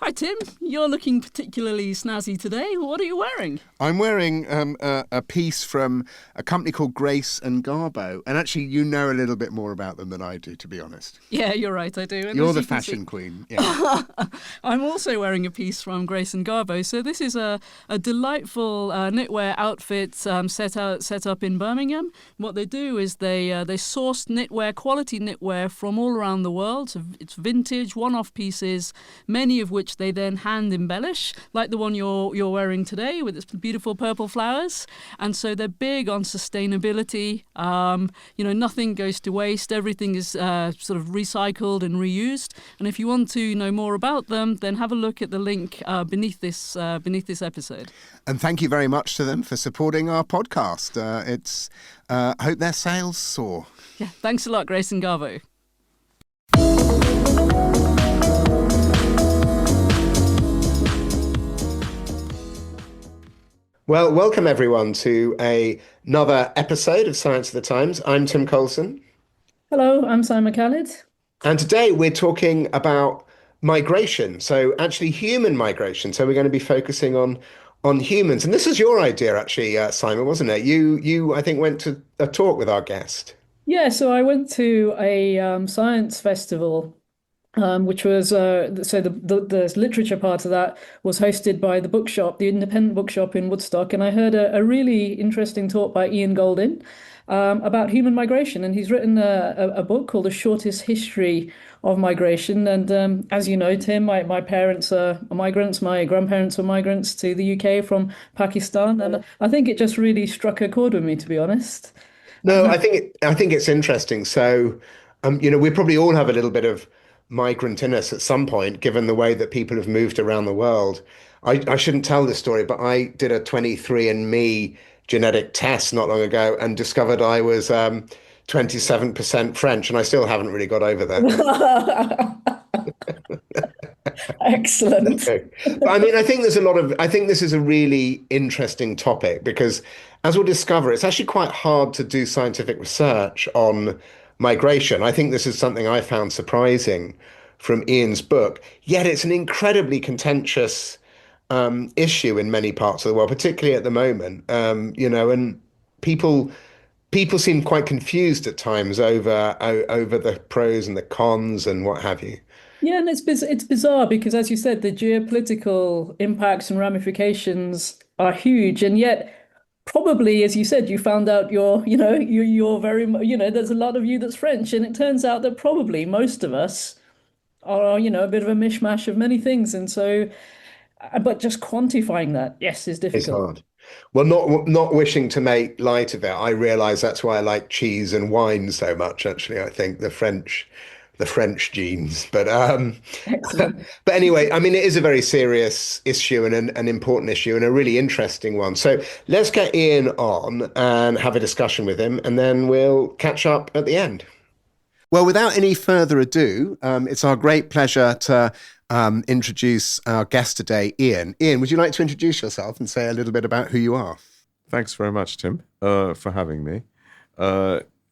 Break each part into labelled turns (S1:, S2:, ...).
S1: Hi Tim, you're looking particularly snazzy today. What are you wearing?
S2: I'm wearing a piece from a company called Grace and Garbo. And actually, you know a little bit more about them than I do, to be honest.
S1: Yeah, you're right, I do. And
S2: You're
S1: as
S2: the
S1: you can
S2: fashion
S1: see,
S2: queen. Yeah.
S1: I'm also wearing a piece from Grace and Garbo. So this is a delightful knitwear outfit set up in Birmingham. What they do is they source knitwear, quality knitwear from all around the world. So it's vintage, one-off pieces, many of which they then hand embellish, like the one you're wearing today with its beautiful purple flowers. And so they're big on sustainability. Nothing goes to waste. Everything is sort of recycled and reused. And if you want to know more about them, then have a look at the link beneath this episode.
S2: And thank you very much to them for supporting our podcast. Hope their sales soar.
S1: Yeah, thanks a lot, Grace and Garbo.
S3: Well, welcome everyone to another episode of Science of the Times. I'm Tim Colson.
S4: Hello, I'm Syma Khalid.
S3: And today we're talking about migration. So actually human migration. So we're going to be focusing on humans. And this is your idea, actually, Syma, wasn't it? You, I think, went to a talk with our guest.
S4: Yeah, so I went to a science festival, which was the literature part of that was hosted by the independent bookshop in Woodstock, and I heard a really interesting talk by Ian Goldin about human migration, and he's written a book called The Shortest History of Migration. And as you know, Tim, my parents are migrants, my grandparents were migrants to the UK from Pakistan, and I think it just really struck a chord with me, to be honest.
S3: No, I think it's interesting. So, we probably all have a little bit of migrant in us at some point, given the way that people have moved around the world. I shouldn't tell this story, but I did a 23andMe genetic test not long ago and discovered I was 27% French, and I still haven't really got over that.
S4: Excellent.
S3: But I mean, I think this is a really interesting topic because, as we'll discover, it's actually quite hard to do scientific research on migration. I think this is something I found surprising from Ian's book, yet it's an incredibly contentious issue in many parts of the world, particularly at the moment. And people seem quite confused at times over the pros and the cons and what have you.
S4: Yeah, and it's bizarre because, as you said, the geopolitical impacts and ramifications are huge, and yet probably, as you said, you found out you're very, there's a lot of you that's French, and it turns out that probably most of us are, a bit of a mishmash of many things, and so, but just quantifying that, yes, is difficult.
S3: It's hard. Well, not wishing to make light of it, I realize that's why I like cheese and wine so much. Actually, I think the French genes, but but anyway, I mean, it is a very serious issue and an important issue and a really interesting one. So let's get Ian on and have a discussion with him, and then we'll catch up at the end.
S2: Well, without any further ado, it's our great pleasure to introduce our guest today, Ian. Ian, would you like to introduce yourself and say a little bit about who you are?
S5: Thanks very much, Tim, for having me.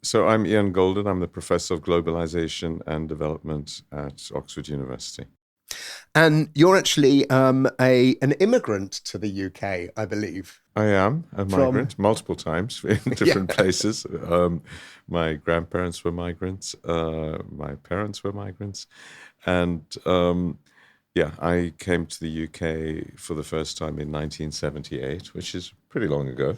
S5: So I'm Ian Goldin. I'm the Professor of Globalization and Development at Oxford University.
S2: And you're actually an immigrant to the UK, I believe.
S5: I am a migrant multiple times in different places. My grandparents were migrants. My parents were migrants. And I came to the UK for the first time in 1978, which is pretty long ago,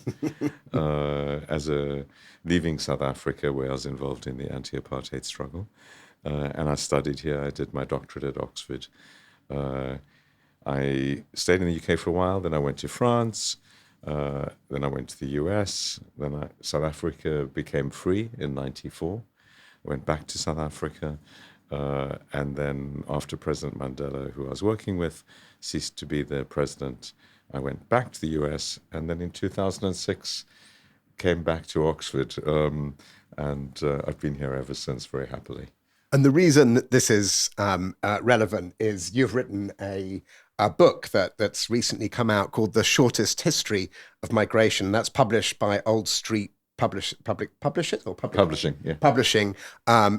S5: leaving South Africa, where I was involved in the anti-apartheid struggle. And I studied here. I did my doctorate at Oxford. I stayed in the UK for a while. Then I went to France. Then I went to the US. Then South Africa became free in 1994. I went back to South Africa. And then after President Mandela, who I was working with, ceased to be the president, I went back to the US. And then in 2006, came back to Oxford. And I've been here ever since, very happily.
S2: And the reason that this is relevant is you've written a book that's recently come out called The Shortest History of Migration. That's published by Old Street Publishing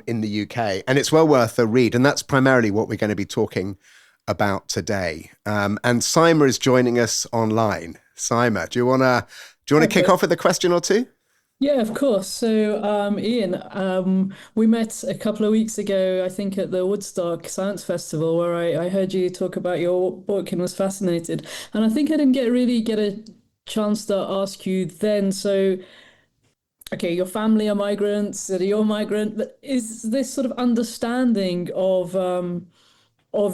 S2: in the UK. And it's well worth a read. And that's primarily what we're going to be talking about today. And Syma is joining us online. Syma, do you want to kick off with a question or two?
S4: Yeah, of course. So, Ian, we met a couple of weeks ago, I think, at the Woodstock Science Festival, where I heard you talk about your book and was fascinated. And I think I didn't really get a chance to ask you then. So, okay, your family are migrants, you're a migrant. But is this sort of understanding of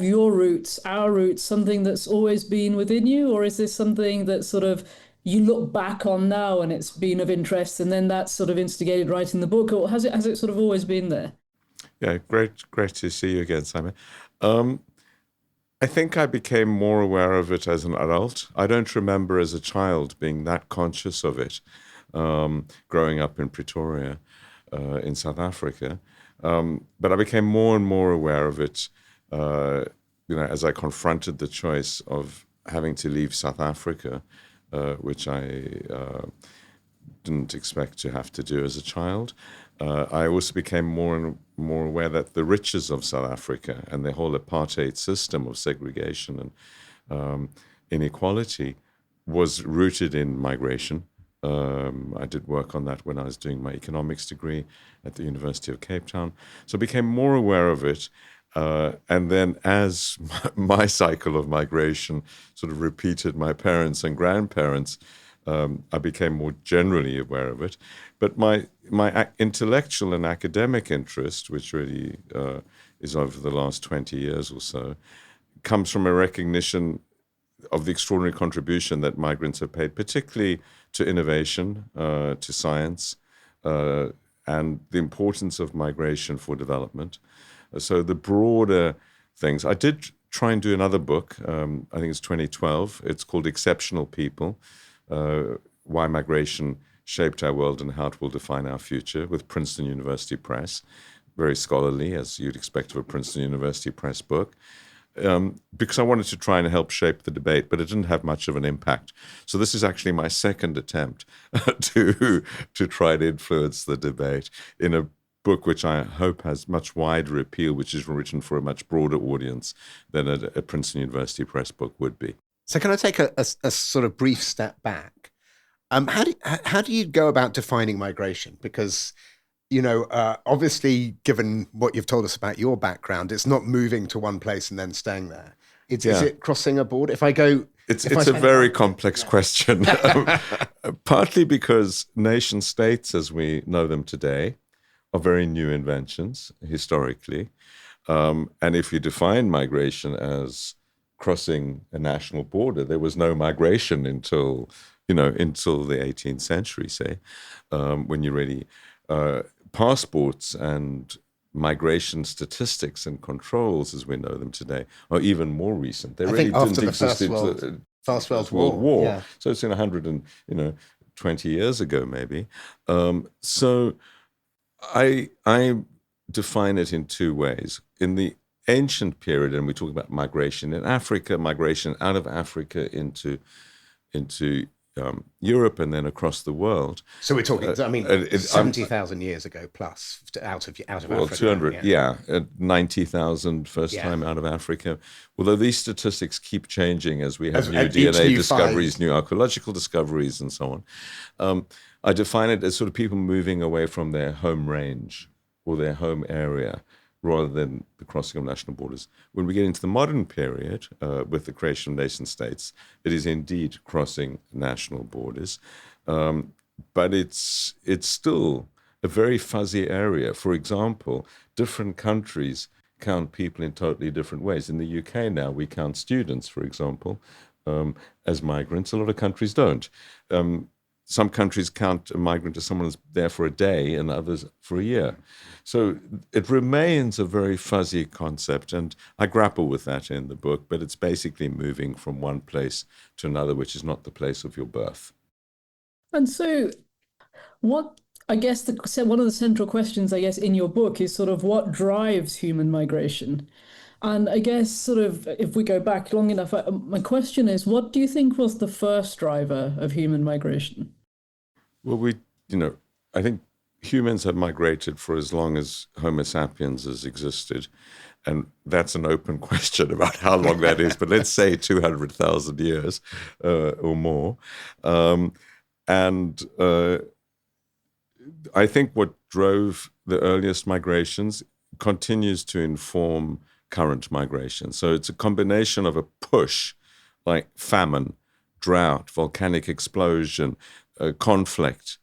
S4: your roots, our roots, something that's always been within you, or is this something that sort of you look back on now and it's been of interest, and then that's sort of instigated writing the book, or has it sort of always been there?
S5: Yeah, great to see you again, Simon. I think I became more aware of it as an adult. I don't remember as a child being that conscious of it, growing up in Pretoria, in South Africa. But I became more and more aware of it, as I confronted the choice of having to leave South Africa, which I didn't expect to have to do as a child. I also became more and more aware that the riches of South Africa and the whole apartheid system of segregation and inequality was rooted in migration. I did work on that when I was doing my economics degree at the University of Cape Town. So I became more aware of it. And then as my cycle of migration sort of repeated my parents' and grandparents', I became more generally aware of it. But my intellectual and academic interest, which really is over the last 20 years or so, comes from a recognition of the extraordinary contribution that migrants have paid, particularly to innovation, to science, and the importance of migration for development. So the broader things. I did try and do another book, I think it's 2012. It's called Exceptional People, Why Migration Shaped Our World and How It Will Define Our Future, with Princeton University Press. Very scholarly, as you'd expect of a Princeton University Press book. Because I wanted to try and help shape the debate, but it didn't have much of an impact. So this is actually my second attempt to try and influence the debate in a book which I hope has much wider appeal, which is written for a much broader audience than a Princeton University Press book would be.
S2: So can I take a sort of brief step back? How do you go about defining migration? Because obviously, given what you've told us about your background, it's not moving to one place and then staying there. Is it crossing a border? It's
S5: a very complex question. Partly because nation states, as we know them today, are very new inventions historically. And if you define migration as crossing a national border, there was no migration until the 18th century, say, when you really passports and migration statistics and controls, as we know them today, are even more recent. They really didn't exist until
S2: First World
S5: War.
S2: Yeah.
S5: So it's in 120 years ago, maybe. So I define it in two ways. In the ancient period, and we talk about migration in Africa, migration out of Africa into Europe and then across the world.
S2: So we're talking, 70,000 years ago plus out of Africa.
S5: 200, 90,000 first time out of Africa. Although these statistics keep changing as we have new DNA discoveries, new archaeological discoveries, and so on. I define it as sort of people moving away from their home range or their home area, rather than the crossing of national borders. When we get into the modern period, with the creation of nation states, it is indeed crossing national borders. But it's still a very fuzzy area. For example, different countries count people in totally different ways. In the UK now, we count students, for example, as migrants. A lot of countries don't. Some countries count a migrant as someone who's there for a day and others for a year. So it remains a very fuzzy concept, and I grapple with that in the book, but it's basically moving from one place to another, which is not the place of your birth.
S4: And so one of the central questions, in your book is sort of what drives human migration. And I guess sort of if we go back long enough, my question is, what do you think was the first driver of human migration?
S5: Well, I think humans have migrated for as long as Homo sapiens has existed. and that's an open question about how long that is, but let's say 200,000 years or more. I think what drove the earliest migrations continues to inform current migration. So it's a combination of a push, like famine, drought, volcanic explosion, conflict,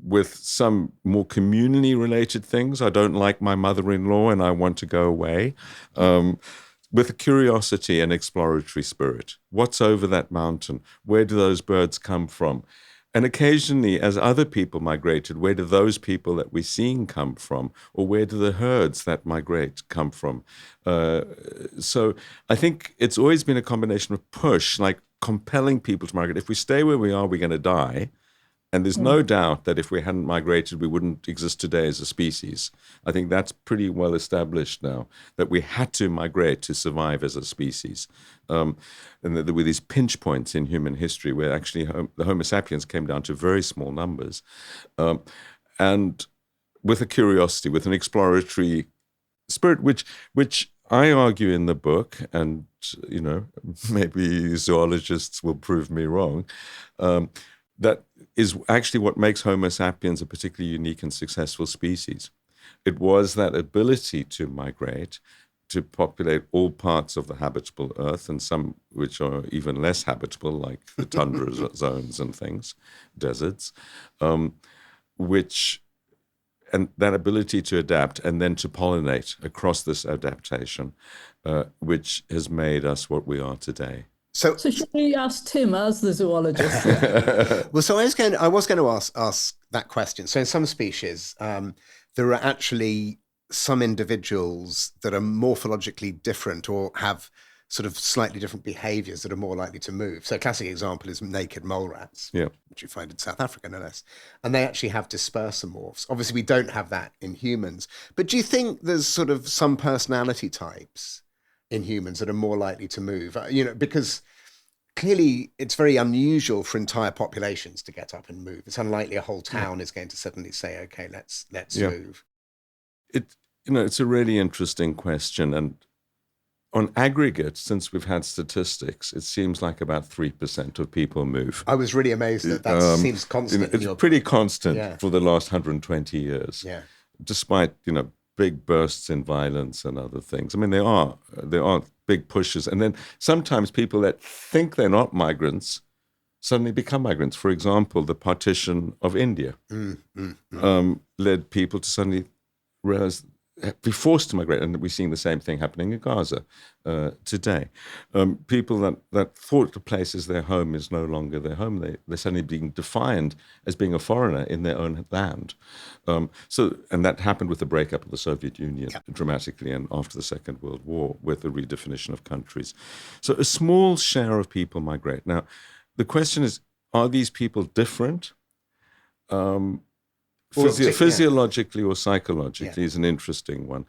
S5: with some more communally related things. I don't like my mother-in-law and I want to go away. With a curiosity and exploratory spirit. What's over that mountain? Where do those birds come from? And occasionally, as other people migrated, where do those people that we're seeing come from? Or where do the herds that migrate come from? So I think it's always been a combination of push, like compelling people to migrate. If we stay where we are, we're going to die. And there's no doubt that if we hadn't migrated, we wouldn't exist today as a species. I think that's pretty well established now, that we had to migrate to survive as a species. And that there were these pinch points in human history where actually the Homo sapiens came down to very small numbers. And with a curiosity, with an exploratory spirit, which I argue in the book, and maybe zoologists will prove me wrong, that is actually what makes Homo sapiens a particularly unique and successful species. It was that ability to migrate, to populate all parts of the habitable earth, and some which are even less habitable, like the tundra zones and things, deserts, and that ability to adapt and then to pollinate across this adaptation, which has made us what we are today.
S4: So should we ask Tim as the zoologist?
S2: Well, so I was going to ask that question. So in some species, there are actually some individuals that are morphologically different or have sort of slightly different behaviors that are more likely to move. So a classic example is naked mole rats, which you find in South Africa, no less. And they actually have disperser morphs. Obviously, we don't have that in humans. But do you think there's sort of some personality types in humans that are more likely to move? Because clearly it's very unusual for entire populations to get up and move. It's unlikely a whole town is going to suddenly say, okay, let's move.
S5: It's a really interesting question. And on aggregate, since we've had statistics, it seems like about 3% of people move.
S2: I was really amazed that seems constant.
S5: It's pretty constant for the last 120 years.
S2: Yeah.
S5: Despite, big bursts in violence and other things. I mean, there are big pushes. And then sometimes people that think they're not migrants suddenly become migrants. For example, the partition of India led people to suddenly realize, be forced to migrate. And we're seeing the same thing happening in Gaza today. People that thought the place is their home is no longer their home. They're suddenly being defined as being a foreigner in their own land. And that happened with the breakup of the Soviet Union dramatically, and after the Second World War with the redefinition of countries. So a small share of people migrate. Now, the question is, are these people different? Physiologically or psychologically is an interesting one.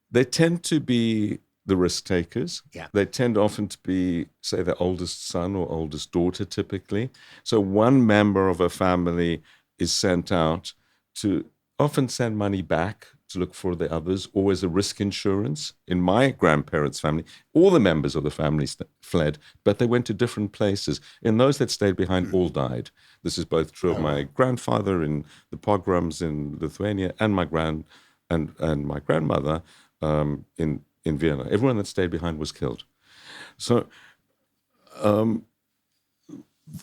S5: They tend to be the risk takers.
S2: Yeah.
S5: They tend often to be, say, the oldest son or oldest daughter, typically. So one member of a family is sent out to often send money back to look for the others, or as a risk insurance. In my grandparents' family, all the members of the family fled, but they went to different places. In those that stayed behind, all died. This is both true of my grandfather in the pogroms in Lithuania, and my my grandmother in Vienna. Everyone that stayed behind was killed. So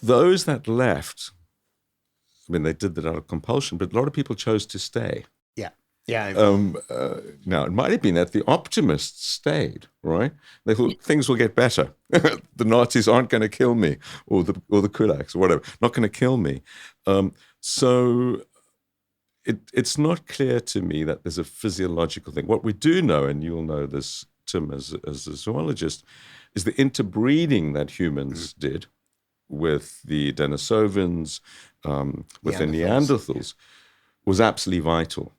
S5: those that left, I mean, they did that out of compulsion, but a lot of people chose to stay.
S2: Yeah.
S5: Now, it might have been that the optimists stayed, right? They thought things will get better. The Nazis aren't going to kill me, or the kulaks, or whatever, not going to kill me. So it's not clear to me that there's a physiological thing. What we do know, and you'll know this, Tim, as a zoologist, is the interbreeding that humans did with the Denisovans, with the Neanderthals, was absolutely vital.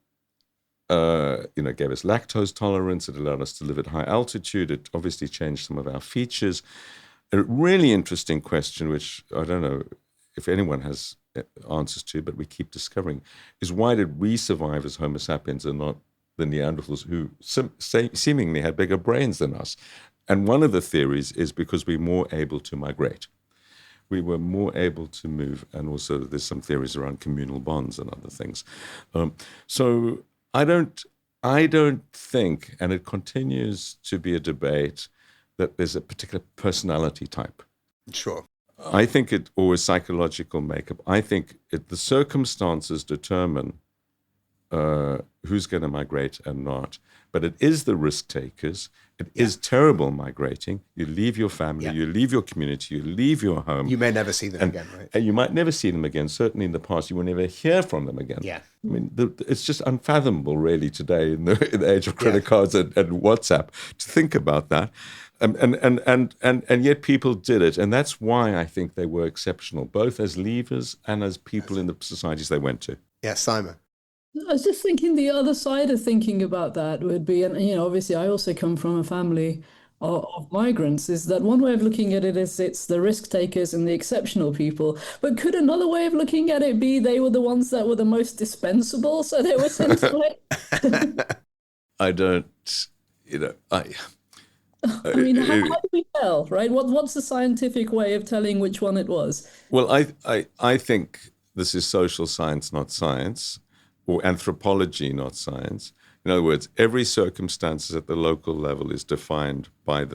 S5: It gave us lactose tolerance. It allowed us to live at high altitude. It obviously changed some of our features. A really interesting question, which I don't know if anyone has answers to, but we keep discovering, is why did we survive as Homo sapiens and not the Neanderthals, who seemingly had bigger brains than us. And one of the theories is because we're more able to migrate. We were more able to move, and also there's some theories around communal bonds and other things. So I don't think, and it continues to be a debate, that there's a particular personality type.
S2: Sure.
S5: I think it always psychological makeup. I think the circumstances determine who's going to migrate and not. But it is the risk takers. It is terrible migrating. You leave your family, you leave your community, you leave your home.
S2: You may never see them again, right?
S5: And you might never see them again. Certainly in the past, you will never hear from them again.
S2: Yeah.
S5: I mean, it's just unfathomable, really, today in the age of credit cards and WhatsApp to think about that. And yet people did it. And that's why I think they were exceptional, both as leavers and as people in the societies they went to.
S2: Yeah, Syma.
S4: I was just thinking the other side of thinking about that would be, and obviously I also come from a family of migrants, is that one way of looking at it is it's the risk takers and the exceptional people. But could another way of looking at it be they were the ones that were the most dispensable, so they were sent away?
S5: I don't,
S4: I mean, how do we tell, right? What's the scientific way of telling which one it was?
S5: Well, I think this is social science, not science, or anthropology, not science. In other words, every circumstance at the local level is defined by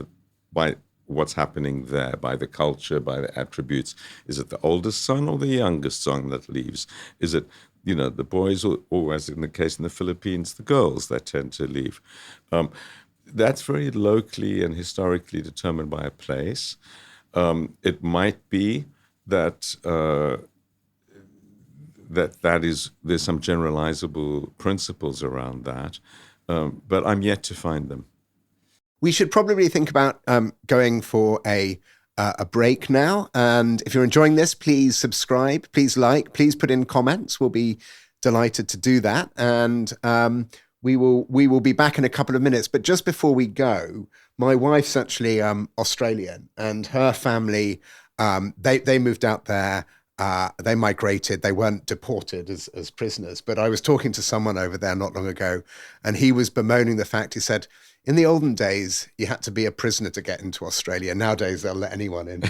S5: what's happening there, by the culture, by the attributes. Is it the oldest son or the youngest son that leaves? Is it, the boys, or as in the case in the Philippines, the girls that tend to leave? That's very locally and historically determined by a place. It might be that there's some generalizable principles around that, but I'm yet to find them.
S2: We should probably think about going for a break now. And if you're enjoying this, please subscribe, please like, please put in comments. We'll be delighted to do that. And we will be back in a couple of minutes. But just before we go, my wife's actually Australian, and her family, they moved out there. They migrated. They weren't deported as prisoners. But I was talking to someone over there not long ago, and he was bemoaning the fact, he said, in the olden days, you had to be a prisoner to get into Australia. Nowadays, they'll let anyone in.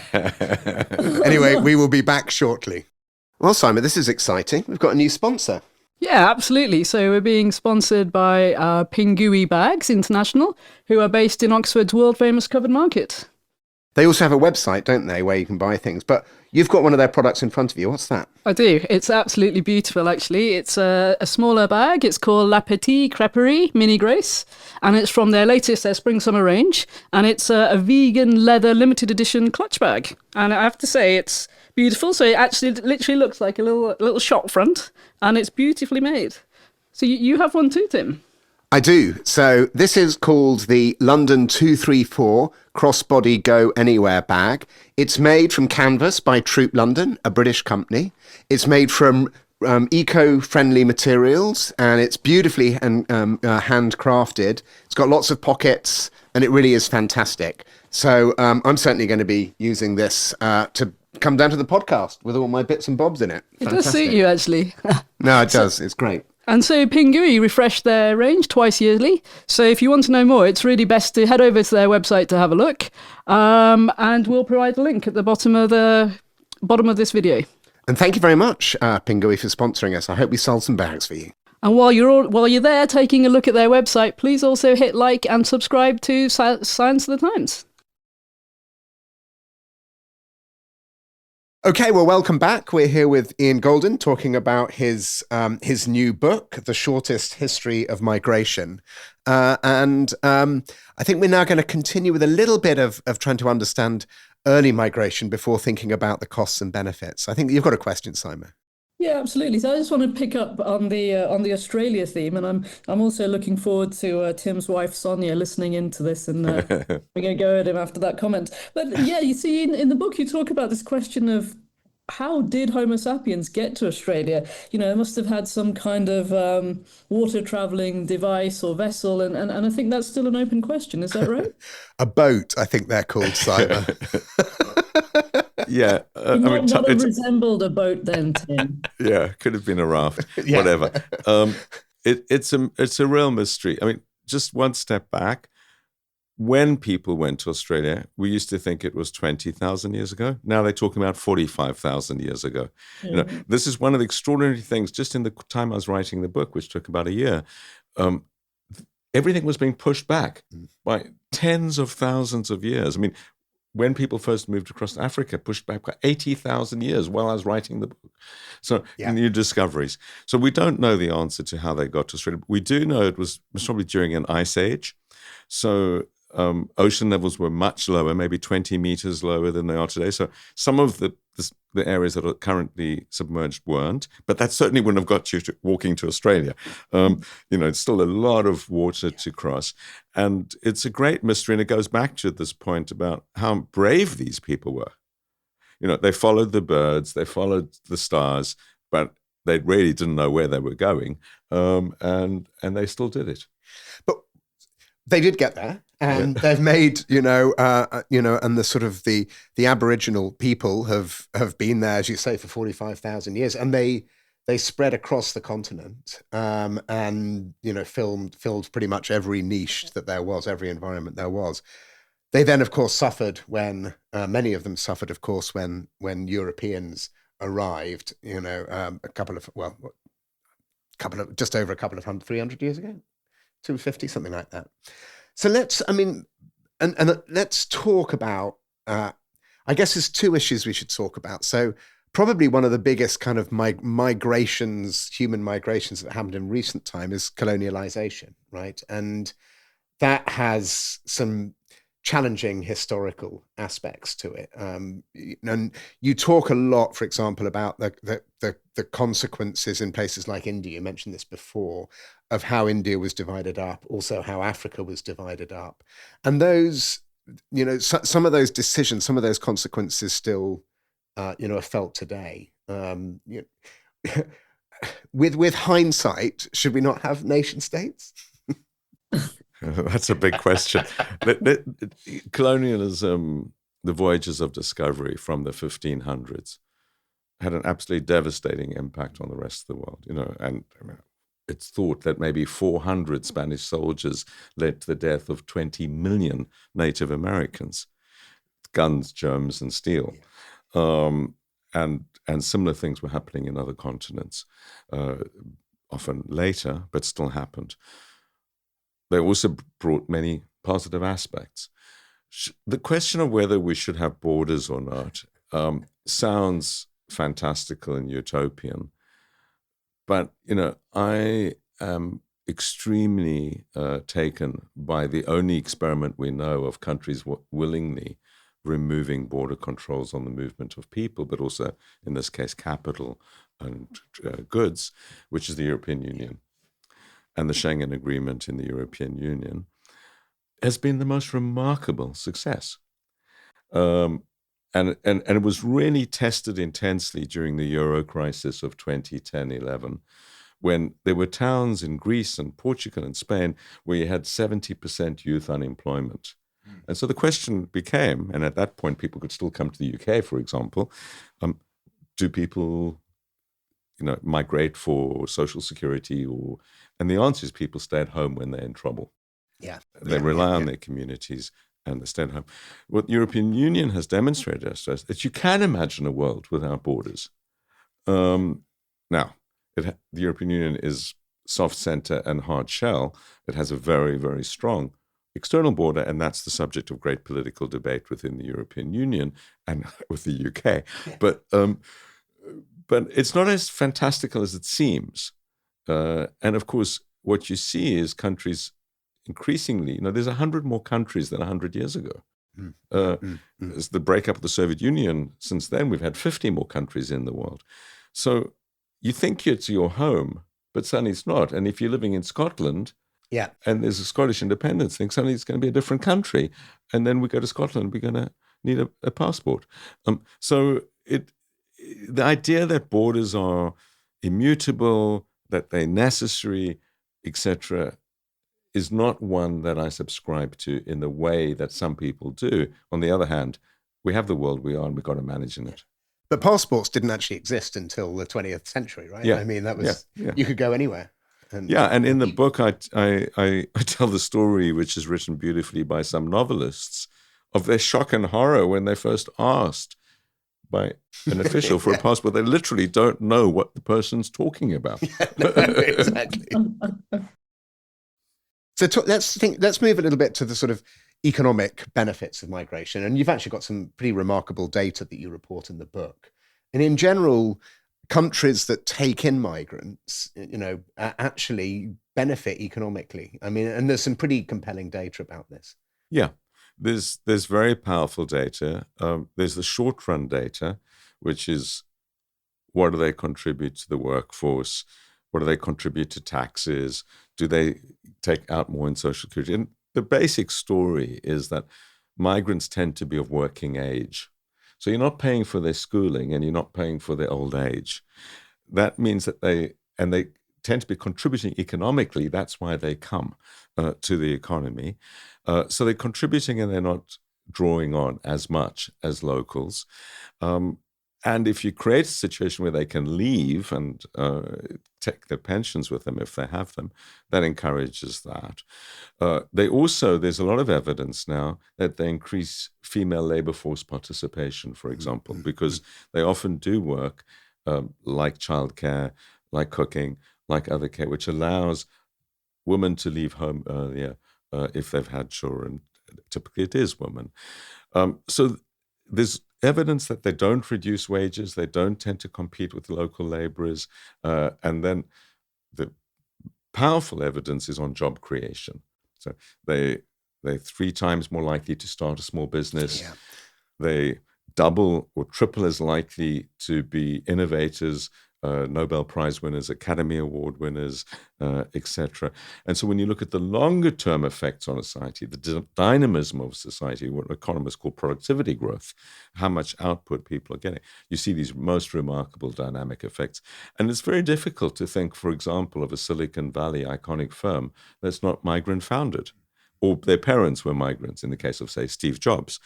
S2: Anyway, we will be back shortly. Well, Syma, this is exciting. We've got a new sponsor.
S1: Yeah, absolutely. So we're being sponsored by PinGui Bags International, who are based in Oxford's world-famous covered market.
S2: They also have a website, don't they, where you can buy things. But you've got one of their products in front of you. What's that?
S1: I do. It's absolutely beautiful, actually. It's a smaller bag. It's called La Petite Crêperie Mini Grace, and it's from their spring-summer range. And it's a vegan leather limited edition clutch bag. And I have to say, it's beautiful. So it actually literally looks like a little shop front, and it's beautifully made. So you have one too, Tim?
S2: I do. So this is called the London 234 Crossbody Go Anywhere bag. It's made from canvas by Troop London, a British company. It's made from eco-friendly materials, and it's beautifully handcrafted. It's got lots of pockets, and it really is fantastic. So I'm certainly going to be using this to come down to the podcast with all my bits and bobs in it.
S1: It does suit you, actually.
S2: No, it does. It's great.
S1: And so PinGui refresh their range twice yearly. So if you want to know more, it's really best to head over to their website to have a look. And we'll provide a link at the bottom of this video.
S2: And thank you very much, PinGui, for sponsoring us. I hope we sold some bags for you.
S1: And while you're there taking a look at their website, please also hit like and subscribe to Science of the Times.
S2: Okay, well, welcome back. We're here with Ian Goldin talking about his new book, The Shortest History of Migration. And I think we're now going to continue with a little bit of trying to understand early migration before thinking about the costs and benefits. I think you've got a question, Syma.
S4: Yeah, absolutely. So I just want to pick up on the Australia theme, and I'm also looking forward to Tim's wife Sonia listening into this, and we're going to go at him after that comment. But yeah, you see, in the book you talk about this question of how did Homo sapiens get to Australia? They must have had some kind of water traveling device or vessel, and I think that's still an open question. Is that right?
S2: A boat, I think they're called, Syma.
S5: Yeah.
S4: It resembled a boat then, Tim.
S5: Yeah, could have been a raft,
S2: Yeah.
S5: whatever. it's a real mystery. I mean, just one step back. When people went to Australia, we used to think it was 20,000 years ago. Now they're talking about 45,000 years ago. You know, this is one of the extraordinary things. Just in the time I was writing the book, which took about a year, everything was being pushed back by tens of thousands of years. I mean, when people first moved across Africa, pushed back by 80,000 years while I was writing the book. So new discoveries. So we don't know the answer to how they got to Australia. We do know it was probably during an ice age. So ocean levels were much lower, maybe 20 meters lower than they are today. So some of the areas that are currently submerged weren't, but that certainly wouldn't have got you to walking to Australia. It's still a lot of water to cross. And it's a great mystery, and it goes back to this point about how brave these people were. You know, they followed the birds, they followed the stars, but they really didn't know where they were going, and they still did it.
S2: But they did get there, and they've made, and the sort of the Aboriginal people have been there, as you say, for 45,000 years, and they spread across the continent, and filled pretty much every niche that there was, every environment there was. They then, of course, suffered when many of them suffered, of course, when Europeans arrived. Just over a couple of 300 years ago. 250, something like that. So let's talk about, I guess there's two issues we should talk about. So probably one of the biggest kind of human migrations that happened in recent time is colonialization, right? And that has some challenging historical aspects to it. And you talk a lot, for example, about the consequences in places like India. You mentioned this before, of how India was divided up, also how Africa was divided up. And those, some of those decisions, some of those consequences still, are felt today. With hindsight, should we not have nation states?
S5: That's a big question. Colonialism, the voyages of discovery from the 1500s, had an absolutely devastating impact on the rest of the world. And it's thought that maybe 400 Spanish soldiers led to the death of 20 million Native Americans. Guns, germs, and steel. And similar things were happening in other continents, often later, but still happened. They also brought many positive aspects. The question of whether we should have borders or not sounds fantastical and utopian. But, I am extremely taken by the only experiment we know of countries willingly removing border controls on the movement of people, but also, in this case, capital and goods, which is the European Union. And the Schengen Agreement in the European Union has been the most remarkable success. And it was really tested intensely during the Euro crisis of 2010-11, when there were towns in Greece and Portugal and Spain where you had 70% youth unemployment. And so the question became, and at that point people could still come to the UK, for example, do people migrate for social security, and the answer is people stay at home when they're in trouble.
S2: Yeah.
S5: They rely on their communities and they stay at home. What the European Union has demonstrated to us that you can imagine a world without borders. Now, the European Union is soft center and hard shell. It has a very, very strong external border, and that's the subject of great political debate within the European Union and with the UK. Yeah. But it's not as fantastical as it seems. And of course, what you see is countries increasingly, there's 100 more countries than 100 years ago. As the breakup of the Soviet Union, since then, we've had 50 more countries in the world. So you think it's your home, but suddenly it's not. And if you're living in Scotland, and there's a Scottish independence thing, suddenly it's going to be a different country. And then we go to Scotland, we're going to need a passport. So the idea that borders are immutable, that they're necessary, etc., is not one that I subscribe to in the way that some people do. On the other hand, we have the world we are, and we've got to manage in it.
S2: But passports didn't actually exist until the 20th century, right?
S5: Yeah.
S2: I mean, that was you could go anywhere.
S5: And in the book, I tell the story, which is written beautifully by some novelists, of their shock and horror when they first asked by an official for a passport. They literally don't know what the person's talking about.
S2: Exactly. So let's move a little bit to the sort of economic benefits of migration. And you've actually got some pretty remarkable data that you report in the book. And in general, countries that take in migrants, actually benefit economically. I mean, and there's some pretty compelling data about this.
S5: Yeah, there's very powerful data. There's the short-run data, which is what do they contribute to the workforce? What do they contribute to taxes? Do they take out more in Social Security? And the basic story is that migrants tend to be of working age. So you're not paying for their schooling and you're not paying for their old age. That means that they tend to be contributing economically. That's why they come to the economy. So they're contributing and they're not drawing on as much as locals. And if you create a situation where they can leave and take their pensions with them if they have them, that encourages that. There's a lot of evidence now that they increase female labor force participation, for example, because they often do work like childcare, like cooking, like other care, which allows women to leave home earlier if they've had children. Typically it is women. So there's evidence that they don't reduce wages, they don't tend to compete with local laborers, and then the powerful evidence is on job creation. So they're 3 times more likely to start a small business. Yeah. They double or triple as likely to be innovators, Nobel Prize winners, Academy Award winners, etc. And so when you look at the longer term effects on a society, the dynamism of society, what economists call productivity growth, how much output people are getting, you see these most remarkable dynamic effects. And it's very difficult to think, for example, of a Silicon Valley iconic firm that's not migrant founded, or their parents were migrants, in the case of, say, Steve Jobs.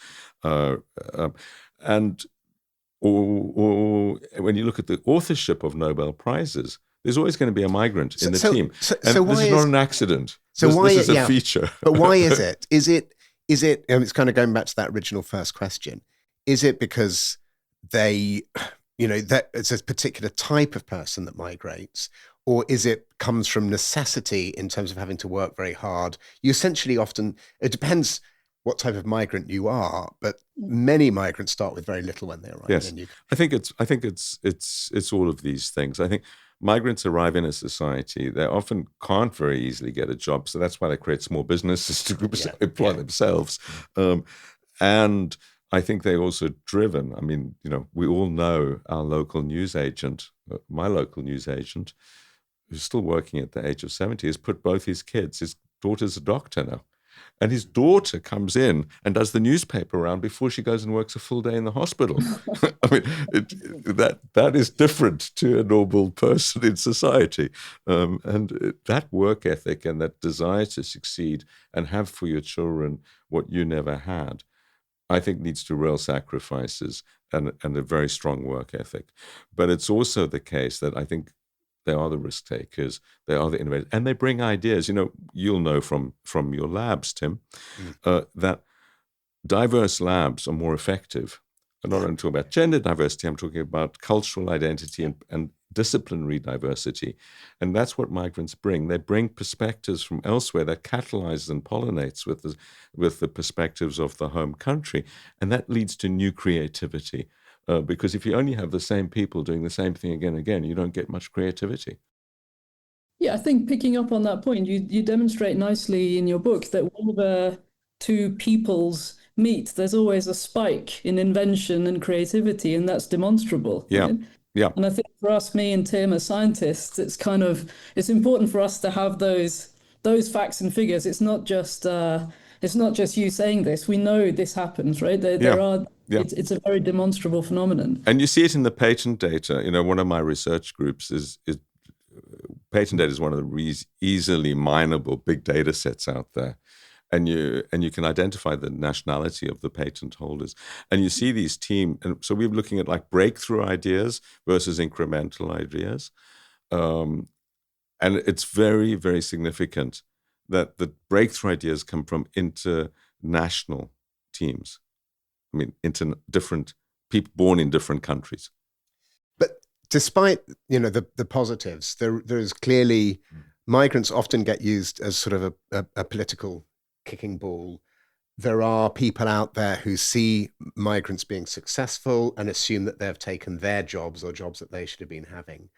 S5: Or when you look at the authorship of Nobel Prizes, there's always going to be a migrant in the team. And this is not an accident. This is a feature.
S2: But why is it? Is it? It's kind of going back to that original first question. Is it because that it's a particular type of person that migrates, or is it comes from necessity in terms of having to work very hard? You essentially it depends what type of migrant you are, but many migrants start with very little when they arrive.
S5: Yes, I think it's all of these things. I think migrants arrive in a society, they often can't very easily get a job, so that's why they create small businesses to employ themselves. And I think they're also driven. I mean, we all know our local news agent, my local news agent, who's still working at the age of 70, has put both his kids. His daughter's a doctor now. And his daughter comes in and does the newspaper round before she goes and works a full day in the hospital. I mean, that is different to a normal person in society. That work ethic and that desire to succeed and have for your children what you never had, I think needs to real sacrifices and a very strong work ethic. But it's also the case that I think they are the risk takers, they are the innovators, and they bring ideas. You'll know from your labs, Tim, that diverse labs are more effective. I'm not only talking about gender diversity, I'm talking about cultural identity and disciplinary diversity. And that's what migrants bring. They bring perspectives from elsewhere that catalyzes and pollinates with the perspectives of the home country. And that leads to new creativity. Because if you only have the same people doing the same thing again and again, you don't get much creativity.
S4: Yeah, I think picking up on that point, you demonstrate nicely in your book that whenever 2 peoples meet, there's always a spike in invention and creativity, and that's demonstrable.
S5: Yeah,
S4: right?
S5: yeah.
S4: And I think for us, me and Tim as scientists, it's important for us to have those facts and figures. It's not just you saying this. We know this happens, right? It's a very demonstrable phenomenon.
S5: And you see it in the patent data. One of my research groups is patent data is one of the easily mineable big data sets out there. And you can identify the nationality of the patent holders. And you see these teams. And so we're looking at like breakthrough ideas versus incremental ideas. And it's very, very significant that the breakthrough ideas come from international teams. I mean, different people born in different countries.
S2: But despite, the positives, there's clearly migrants often get used as sort of a political kicking ball. There are people out there who see migrants being successful and assume that they've taken their jobs or jobs that they should have been having.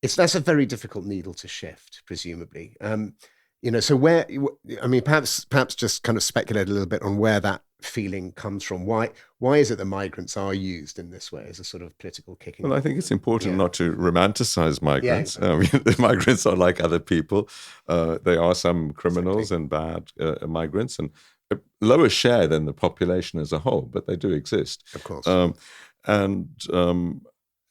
S2: That's a very difficult needle to shift, presumably. So perhaps just kind of speculate a little bit on where that feeling comes from. Why is it that migrants are used in this way as a sort of political kicking?
S5: Well, I think it's important not to romanticize migrants.
S2: Yeah, exactly.
S5: The migrants are like other people. There are some criminals and bad migrants, and a lower share than the population as a whole, but they do exist.
S2: Of course.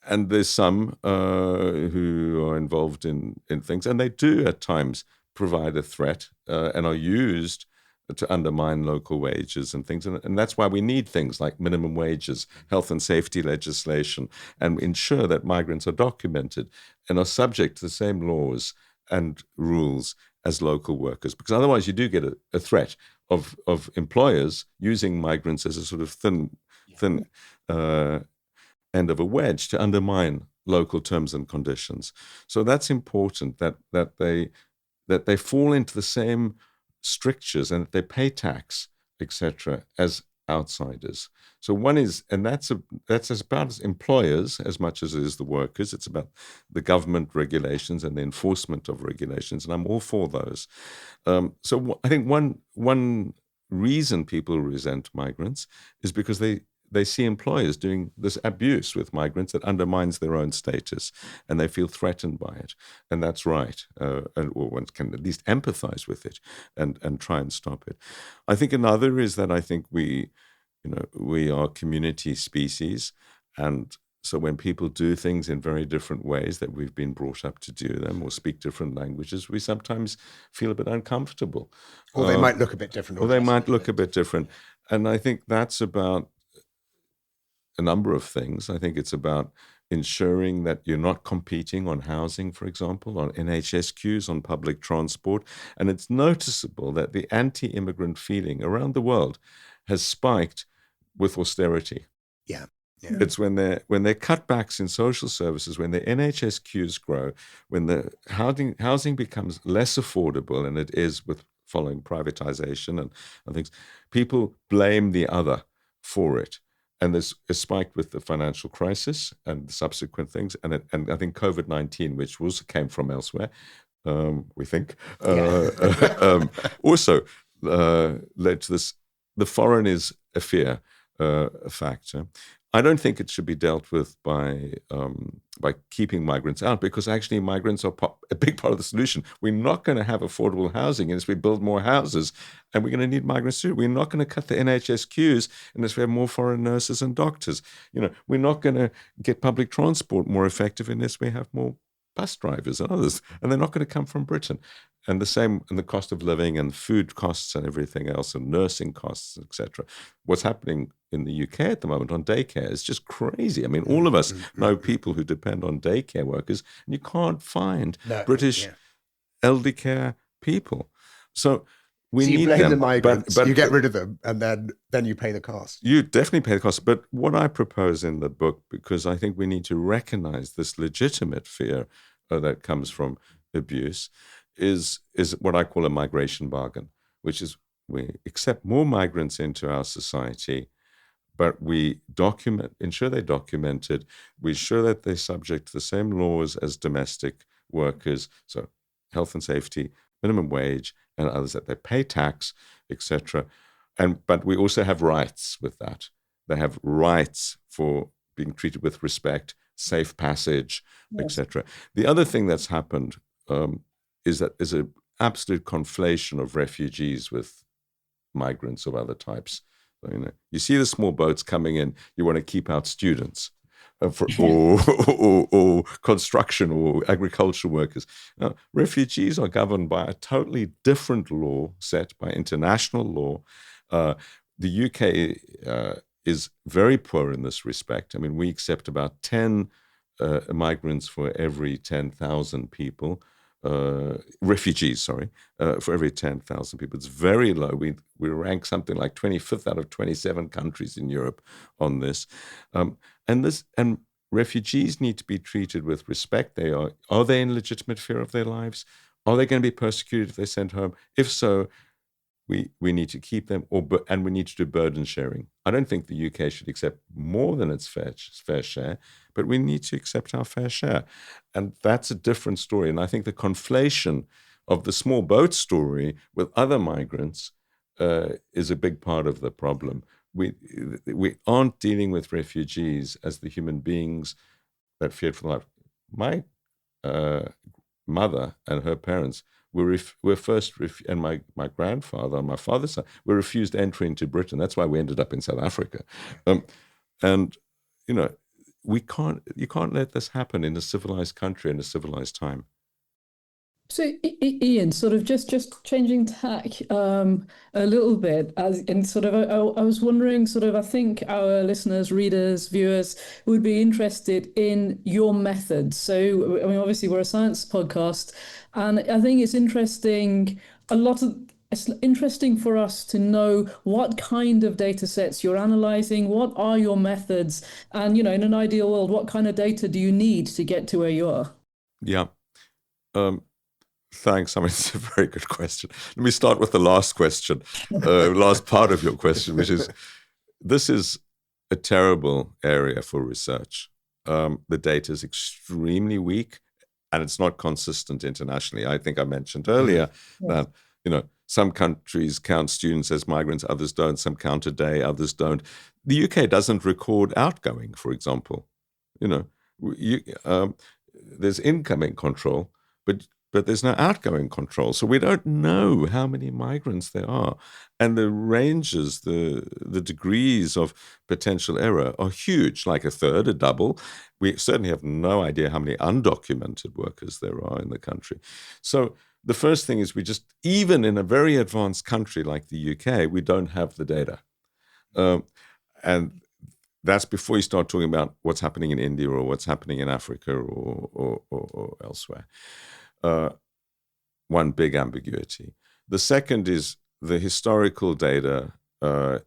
S5: And there's some who are involved in things, and they do at times provide a threat and are used to undermine local wages and things. And that's why we need things like minimum wages, health and safety legislation, and ensure that migrants are documented and are subject to the same laws and rules as local workers. Because otherwise you do get a threat of employers using migrants as a sort of thin end of a wedge to undermine local terms and conditions. So that's important that they fall into the same strictures and that they pay tax, etc., as outsiders. So one is, and that's about as employers as much as it is the workers. It's about the government regulations and the enforcement of regulations, and I'm all for those. So I think one reason people resent migrants is because they see employers doing this abuse with migrants that undermines their own status, and they feel threatened by it. And that's right. Or one can at least empathize with it and try and stop it. I think another is that I think we are community species. And so when people do things in very different ways that we've been brought up to do them or speak different languages, we sometimes feel a bit uncomfortable.
S2: Or they might look a bit different.
S5: Or they might look a bit different. And I think that's about a number of things. I think it's about ensuring that you're not competing on housing, for example, on NHS queues, on public transport. And it's noticeable that the anti-immigrant feeling around the world has spiked with austerity.
S2: Yeah.
S5: It's when there are cutbacks in social services, when the NHS queues grow, when the housing becomes less affordable, and it is with following privatization and things, people blame the other for it. And there's a spike with the financial crisis and the subsequent things. And I think COVID-19, which also came from elsewhere, we think, also led to this. The foreign is a fear factor. I don't think it should be dealt with by keeping migrants out, because actually migrants are a big part of the solution. We're not going to have affordable housing unless we build more houses, and we're going to need migrants too. We're not going to cut the NHS queues unless we have more foreign nurses and doctors. We're not going to get public transport more effective unless we have more bus drivers and others, and they're not going to come from Britain. And the same in the cost of living and food costs and everything else, and nursing costs, etc. What's happening in the UK at the moment on daycare is just crazy. I mean, all of us know people who depend on daycare workers, and you can't find British elderly care people. So we need
S2: blame
S5: them.
S2: the migrants, but you get rid of them, and then you pay the cost.
S5: You definitely pay the cost. But what I propose in the book, because I think we need to recognize this legitimate fear that comes from abuse, is what I call a migration bargain, which is we accept more migrants into our society, but we ensure they're documented, we ensure that they're subject to the same laws as domestic workers, so health and safety, minimum wage, and others, that they pay tax, etc. But we also have rights with that. They have rights for being treated with respect, safe passage, etc. The other thing that's happened is that there's an absolute conflation of refugees with migrants of other types. So, you see the small boats coming in, you want to keep out students or construction or agricultural workers. Now, refugees are governed by a totally different law set by international law. The UK is very poor in this respect. I mean, we accept about 10 migrants for every 10,000 people. refugees, for every 10,000 people. It's very low. We rank something like 25th out of 27 countries in Europe on this. And refugees need to be treated with respect. Are they in legitimate fear of their lives? Are they going to be persecuted if they're sent home? If so, we need to keep them, and we need to do burden sharing. I don't think the UK should accept more than its fair share, but we need to accept our fair share. And that's a different story. And I think the conflation of the small boat story with other migrants is a big part of the problem. We aren't dealing with refugees as the human beings that feared for life. My mother and her parents were first, and my grandfather on my father's side were refused entry into Britain. That's why we ended up in South Africa. And you can't let this happen in a civilized country in a civilized time.
S4: So, Ian, sort of just changing tack a little bit, I was wondering, I think our listeners, readers, viewers would be interested in your methods. So, I mean, obviously, we're a science podcast, and I think it's interesting. It's interesting for us to know what kind of data sets you're analyzing, what are your methods, and, in an ideal world, what kind of data do you need to get to where you are?
S5: Yeah. Thanks. I mean, it's a very good question. Let me start with the last question, last part of your question, which is, this is a terrible area for research. The data is extremely weak, and it's not consistent internationally. I think I mentioned earlier that, some countries count students as migrants, others don't. Some count a day, others don't. The UK doesn't record outgoing, for example. There's incoming control, but there's no outgoing control. So we don't know how many migrants there are. And the ranges, the degrees of potential error are huge, like a third, a double. We certainly have no idea how many undocumented workers there are in the country. So the first thing is even in a very advanced country like the UK, we don't have the data. And that's before you start talking about what's happening in India or what's happening in Africa or elsewhere. One big ambiguity. The second is the historical data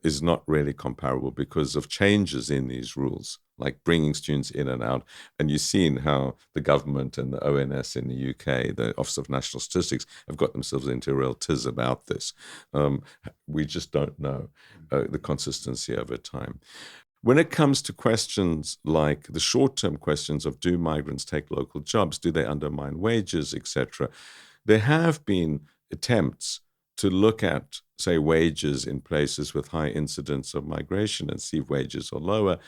S5: is not really comparable because of changes in these rules, like bringing students in and out. And you've seen how the government and the ONS in the UK, the Office of National Statistics, have got themselves into a real tiz about this. We just don't know the consistency over time. When it comes to questions like the short-term questions of do migrants take local jobs, do they undermine wages, etc., there have been attempts to look at, say, wages in places with high incidence of migration and see if wages are lower.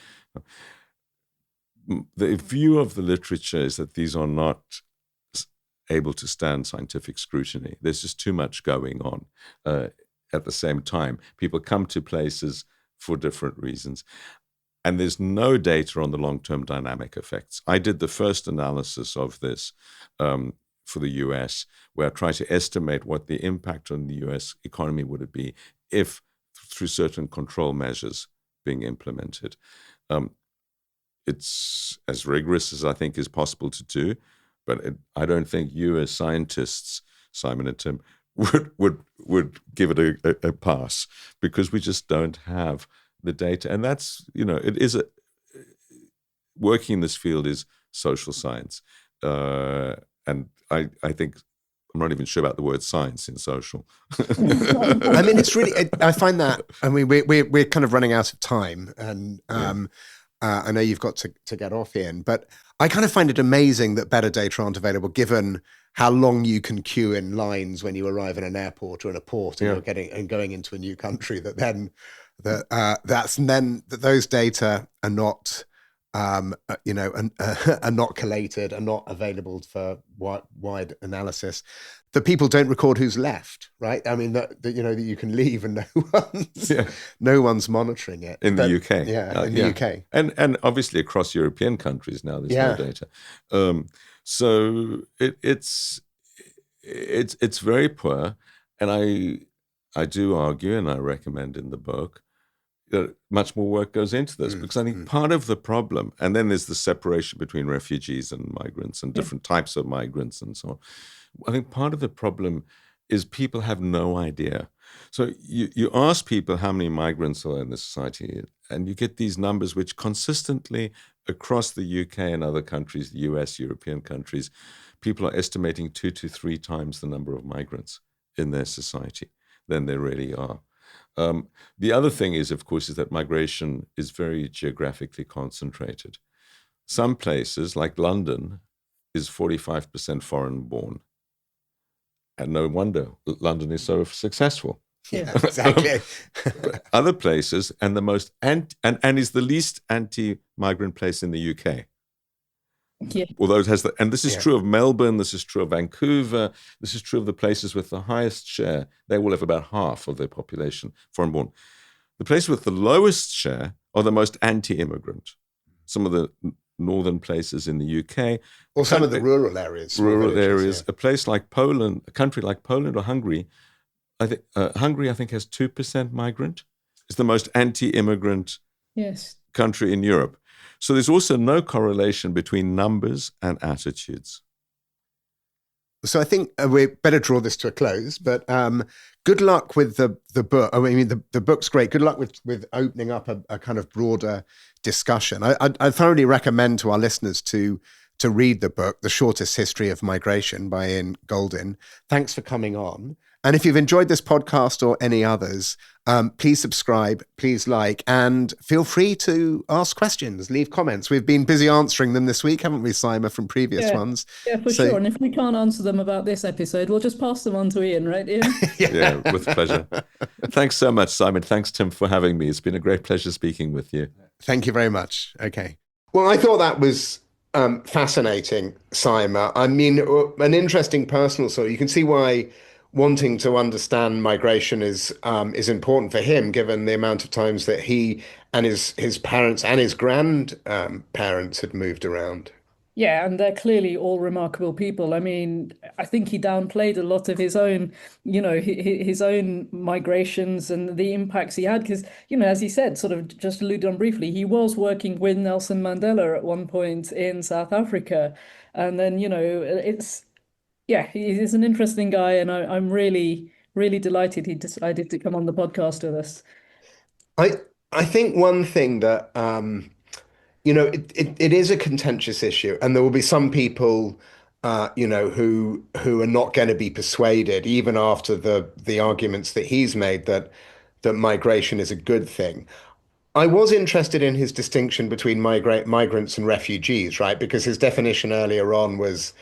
S5: The view of the literature is that these are not able to stand scientific scrutiny. There's just too much going on at the same time. People come to places for different reasons. And there's no data on the long-term dynamic effects. I did the first analysis of this for the US, where I tried to estimate what the impact on the US economy would be if, through certain control measures being implemented. It's as rigorous as I think is possible to do, but I don't think you as scientists, Simon and Tim, would give it a pass, because we just don't have the data. And that's, it is working in this field is social science. And I think I'm not even sure about the word science in social.
S2: I mean, it's really, I find that, I mean, we're kind of running out of time, and I know you've got to get off, Ian, but I kind of find it amazing that better data aren't available, given how long you can queue in lines when you arrive in an airport or in a port and you're going into a new country, that those data are not, are not collated, are not available for wide analysis. That people don't record who's left, right? I mean, that you can leave and no one's monitoring it
S5: in the UK.
S2: The UK,
S5: and obviously across European countries now there's no data. So it's very poor, and I do argue, and I recommend in the book, much more work goes into this, because I think part of the problem, and then there's the separation between refugees and migrants and different types of migrants and so on. I think part of the problem is people have no idea. So you ask people how many migrants are in the society, and you get these numbers which consistently across the UK and other countries, the US, European countries, people are estimating 2 to 3 times the number of migrants in their society than there really are. The other thing is, of course, is that migration is very geographically concentrated. Some places, like London, is 45% foreign born. And no wonder London is so successful.
S2: Yeah, exactly.
S5: Other places, and the most and is the least anti-migrant place in the UK.
S4: Yeah.
S5: Although it has and this is true of Melbourne, this is true of Vancouver, this is true of the places with the highest share. They will have about half of their population foreign born. The places with the lowest share are the most anti-immigrant. Some of the northern places in the UK,
S2: or some of the rural areas.
S5: A place like Poland, a country like Poland or Hungary, Hungary I think has 2% migrant. It's the most anti-immigrant country in Europe. So there's also no correlation between numbers and attitudes.
S2: So I think we better draw this to a close, but good luck with the book. I mean, the book's great. Good luck with opening up a kind of broader discussion. I thoroughly recommend to our listeners to read the book, The Shortest History of Migration by Ian Goldin. Thanks for coming on. And if you've enjoyed this podcast or any others, please subscribe, please like, and feel free to ask questions, leave comments. We've been busy answering them this week, haven't we, Syma, from previous ones?
S4: Yeah, for sure. And if we can't answer them about this episode, we'll just pass them on to Ian, right, Ian?
S5: Yeah, with pleasure. Thanks so much, Simon. Thanks, Tim, for having me. It's been a great pleasure speaking with you.
S2: Thank you very much. Okay.
S3: Well, I thought that was fascinating, Syma. I mean, an interesting personal story. You can see why wanting to understand migration is important for him, given the amount of times that he and his parents and his grandparents had moved around.
S4: Yeah, and they're clearly all remarkable people. I mean, I think he downplayed a lot of his own, his own migrations and the impacts he had. Because, as he said, sort of just alluded on briefly, he was working with Nelson Mandela at one point in South Africa. And then, he's an interesting guy. And I'm really, really delighted he decided to come on the podcast with us.
S3: I think one thing that, it is a contentious issue, and there will be some people, who are not going to be persuaded, even after the arguments that he's made that migration is a good thing. I was interested in his distinction between migrants and refugees, right? Because his definition earlier on was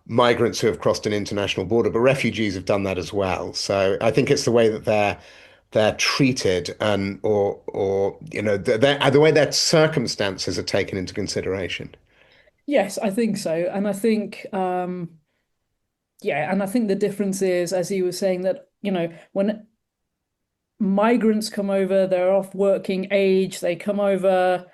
S3: migrants who have crossed an international border, but refugees have done that as well. So I think it's the way that they're treated, and the way their circumstances are taken into consideration.
S4: Yes, I think so. And I think, and I think the difference is, as he was saying, that, when migrants come over, they're of working age, they come over,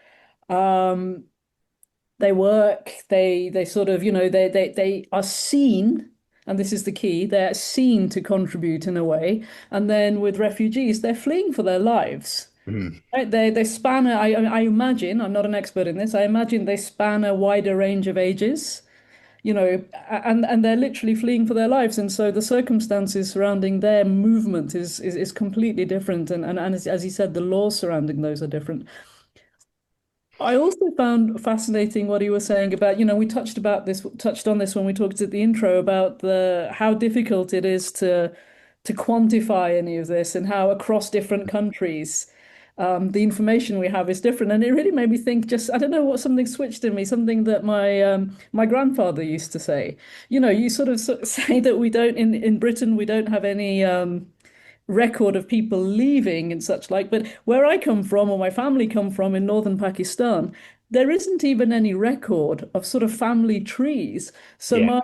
S4: they work, they sort of, they are seen. And this is the key, they're seen to contribute in a way. And then with refugees, they're fleeing for their lives. Right? They span, I imagine, I'm not an expert in this, I imagine they span a wider range of ages, and they're literally fleeing for their lives. And so the circumstances surrounding their movement is completely different. And as he said, the laws surrounding those are different. I also found fascinating what he was saying about, we touched on this when we talked at the intro about how difficult it is to quantify any of this, and how across different countries the information we have is different. And it really made me think, I don't know what, something switched in me, something that my grandfather used to say. You sort of say that we don't, in Britain, we don't have any record of people leaving and such like, but where I come from, or my family come from in northern Pakistan, there isn't even any record of sort of family trees. So I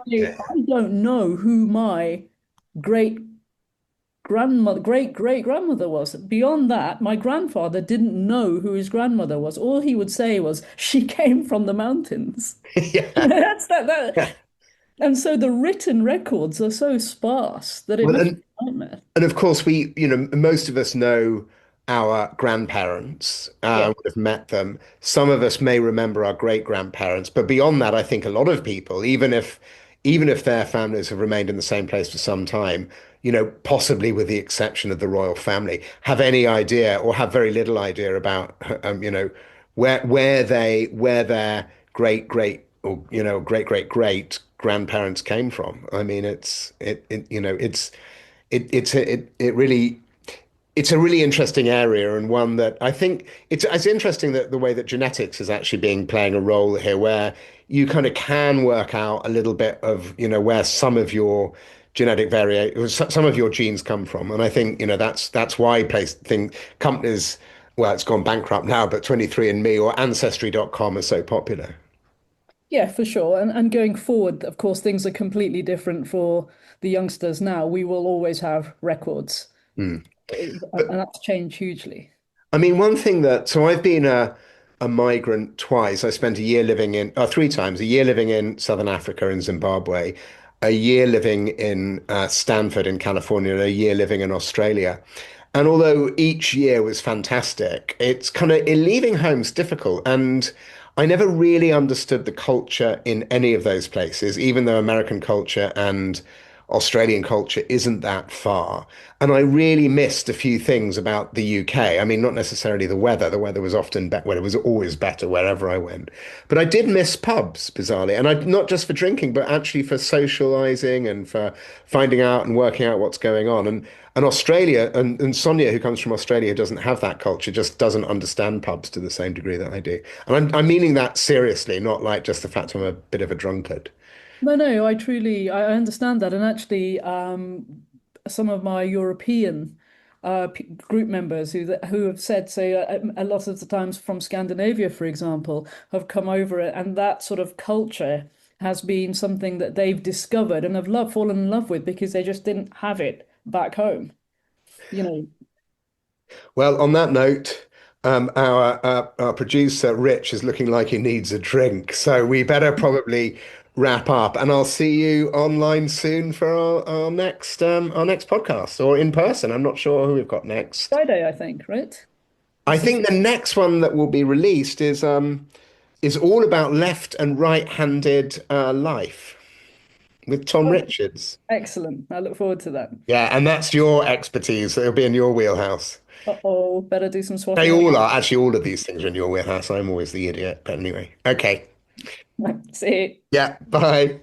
S4: don't know who my great great grandmother was. Beyond that, my grandfather didn't know who his grandmother was. All he would say was, she came from the mountains. That's that. Yeah. And so the written records are so sparse that it must be a nightmare.
S3: And of course, most of us know our grandparents,
S4: Yeah.
S3: would have met them. Some of us may remember our great grandparents, but beyond that, I think a lot of people, even if their families have remained in the same place for some time, possibly with the exception of the royal family, have any idea or have very little idea about, where their great grandparents came from. I mean, it's a really interesting area, and one that I think it's interesting that the way that genetics is actually being playing a role here, where you kind of can work out a little bit of, where some of your genetic variation, some of your genes come from. And I think, that's why place thing companies, well, it's gone bankrupt now, but 23andMe or Ancestry.com are so popular.
S4: Yeah, for sure. And going forward, of course, things are completely different for the youngsters now. We will always have records, and that's changed hugely.
S3: I mean, one thing so I've been a migrant twice. I spent a year living three times, a year living in Southern Africa and Zimbabwe, a year living in Stanford in California, and a year living in Australia. And although each year was fantastic, it's kind of leaving home's difficult. And I never really understood the culture in any of those places, even though American culture and Australian culture isn't that far. And I really missed a few things about the UK. I mean, not necessarily the weather. The weather was often better, well, it was always better wherever I went. But I did miss pubs, bizarrely. And not just for drinking, but actually for socializing and for finding out and working out what's going on. And Australia, and Sonia, who comes from Australia, who doesn't have that culture, just doesn't understand pubs to the same degree that I do. And I'm meaning that seriously, not like just the fact I'm a bit of a drunkard.
S4: No, no, I understand that. And actually, some of my European group members who have said, say, a lot of the times from Scandinavia, for example, have come over it, and that sort of culture has been something that they've discovered and have fallen in love with because they just didn't have it back home. You know,
S3: Well, on that note, our producer Rich is looking like he needs a drink, so we better probably wrap up. And I'll see you online soon for our next podcast or in person. I'm not sure who we've got next.
S4: Friday, I think, right?
S3: I
S4: This is
S3: think the next one that will be released is all about left and right-handed life with Tom
S4: oh,
S3: Richards.
S4: excellent. I look forward to that.
S3: Yeah, and that's your expertise. It'll be in your wheelhouse.
S4: Uh-oh, better do some
S3: They
S4: swatting
S3: all are. Actually, all of these things are in your warehouse. I'm always the idiot. But anyway. Okay.
S4: around. See you.
S3: Yeah. Bye.